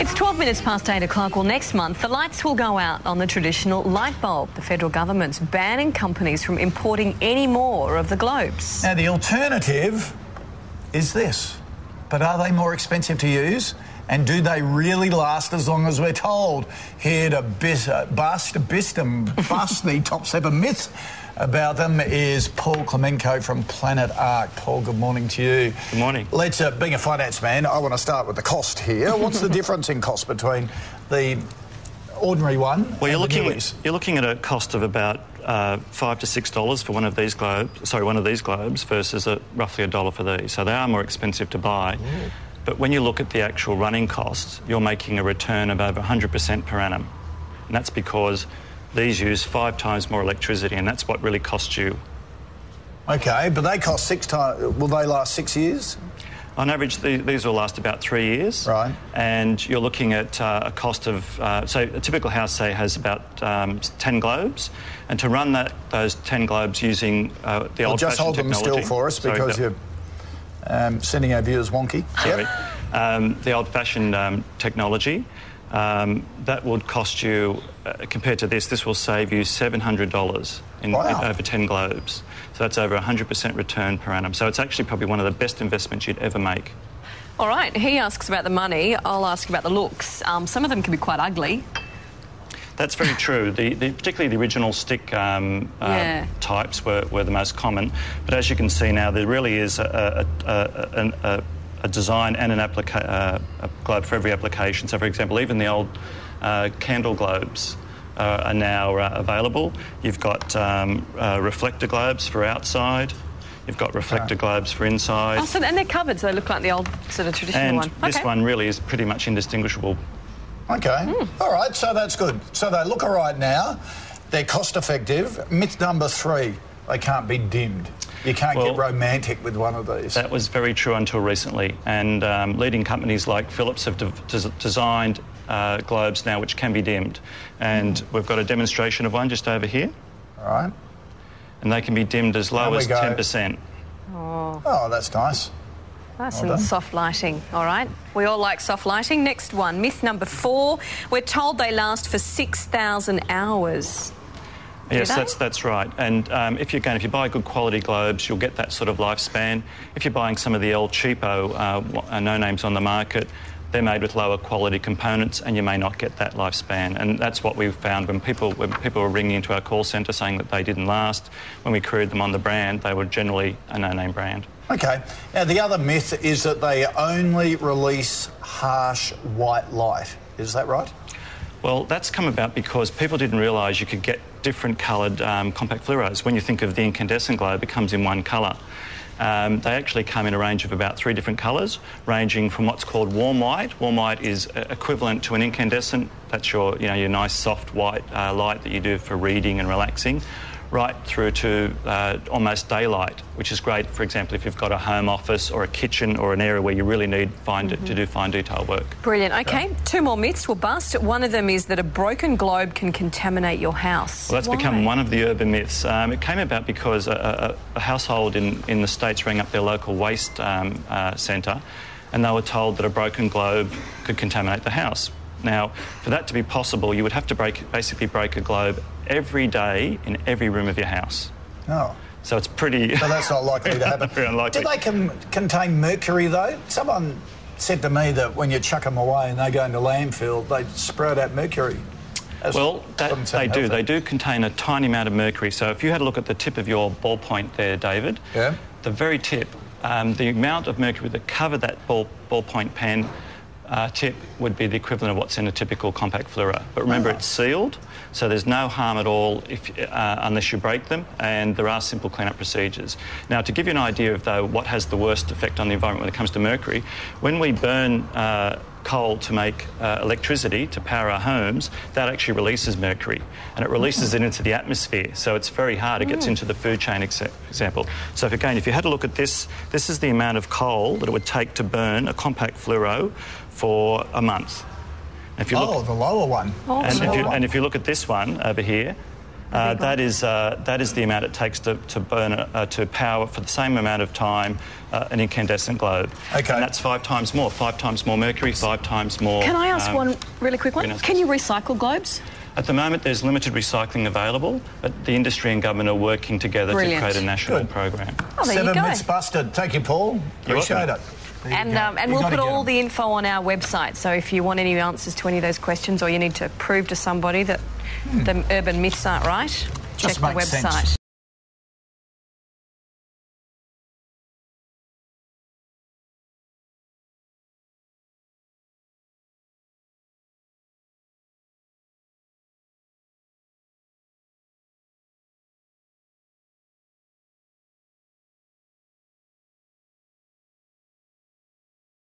It's 12 minutes past 8 o'clock. Well, next month, the lights will go out on the traditional light bulb. The federal government's banning companies from importing any more of the globes. Now, the alternative is this. But are they more expensive to use? And do they really last as long as we're told? Here to bust the top 7 myths about them is Paul Clemenco from Planet Arc. Paul, good morning to you. Good morning. Let's, being a finance man, I want to start with the cost here. What's the difference in cost between the ordinary one well, and the newies? You're looking at a cost of about $5 to $6 for one of these globes versus roughly $1 for these. So they are more expensive to buy. Ooh. But when you look at the actual running costs, you're making a return of over 100% per annum. And that's because these use 5 times more electricity, and that's what really costs you. OK, but they cost 6 times. Will they last 6 years? On average, these will last about 3 years. Right. And you're looking at a cost of... so a typical house, say, has about 10 globes. And to run those 10 globes using the old-fashioned technology... Just hold them still for us because you're sending our viewers wonky. Sorry. Yep. The old-fashioned technology, that would cost you, compared to this will save you $700 in over 10 globes. So that's over 100% return per annum. So it's actually probably one of the best investments you'd ever make. All right, he asks about the money. I'll ask about the looks. Some of them can be quite ugly. That's very true. Particularly the original stick types were the most common. But as you can see now, there really is a design and a globe for every application. So, for example, even the old candle globes are now available. You've got reflector globes for outside. You've got reflector globes for inside. Oh, and they're covered, so they look like the old sort of traditional one. And this one really is pretty much indistinguishable. OK. All right, so that's good. So they look all right now. They're cost-effective. Myth number 3, they can't be dimmed. You can't get romantic with one of these. That was very true until recently. And leading companies like Philips have designed globes now which can be dimmed. And we've got a demonstration of one just over here. All right. And they can be dimmed as low as 10%. Oh, that's nice. That's some soft lighting, all right? We all like soft lighting. Next one, myth number 4. We're told they last for 6,000 hours. Yes, that's right. And if you buy good quality globes, you'll get that sort of lifespan. If you're buying some of the old cheapo no-names on the market, they're made with lower quality components, and you may not get that lifespan. And that's what we've found when people were ringing into our call centre saying that they didn't last. When we queried them on the brand, they were generally a no-name brand. OK. Now, the other myth is that they only release harsh white light. Is that right? Well, that's come about because people didn't realise you could get different coloured compact fluoros. When you think of the incandescent globe, it comes in one colour. They actually come in a range of about 3 different colours, ranging from what's called warm white. Warm white is equivalent to an incandescent. That's your nice soft white light that you do for reading and relaxing, right through to almost daylight, which is great, for example, if you've got a home office or a kitchen or an area where you really need to do fine detail work. Brilliant. OK, 2 more myths we'll bust. One of them is that a broken globe can contaminate your house. Well, that's become one of the urban myths. It came about because a household in the States rang up their local waste centre, and they were told that a broken globe could contaminate the house. Now, for that to be possible, you would have to basically break a globe every day in every room of your house. Oh. So it's pretty... So that's not likely to happen. Very unlikely. Do they contain mercury, though? Someone said to me that when you chuck them away and they go into landfill, they sprout out mercury. Well, they do. They do contain a tiny amount of mercury. So if you had a look at the tip of your ballpoint there, David, the very tip, the amount of mercury that covered that ballpoint pen tip would be the equivalent of what's in a typical compact fluoro. But remember, it's sealed, so there's no harm at all unless you break them, and there are simple clean-up procedures. Now, to give you an idea of, though, what has the worst effect on the environment when it comes to mercury, when we burn coal to make electricity to power our homes, that actually releases mercury, and it releases it into the atmosphere, so it's very hard. It gets into the food chain, example. So if you had a look at this, this is the amount of coal that it would take to burn a compact fluoro for a month. If you look, the lower one. And if you look at this one over here, That is the amount it takes to burn to power for the same amount of time an incandescent globe. Okay. And that's 5 times more mercury, 5 times more. Can I ask one really quick one? Can you recycle globes? At the moment, there's limited recycling available, but the industry and government are working together to create a national program. Oh, there 7 you go. myths busted. Thank you, Paul. Appreciate it. And we'll put all the info on our website. So if you want any answers to any of those questions, or you need to prove to somebody that the urban myths aren't right, check the website. Sense.